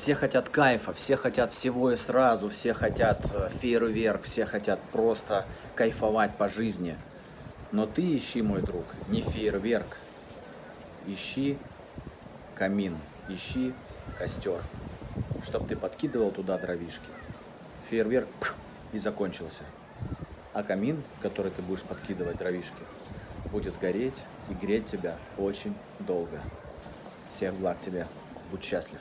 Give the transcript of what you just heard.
Все хотят кайфа, все хотят всего и сразу, все хотят фейерверк, все хотят просто кайфовать по жизни. Но ты ищи, мой друг, не фейерверк, ищи камин, ищи костер, чтобы ты подкидывал туда дровишки. Фейерверк и закончился. А камин, в который ты будешь подкидывать дровишки, будет гореть и греть тебя очень долго. Всех благ тебе. Будь счастлив.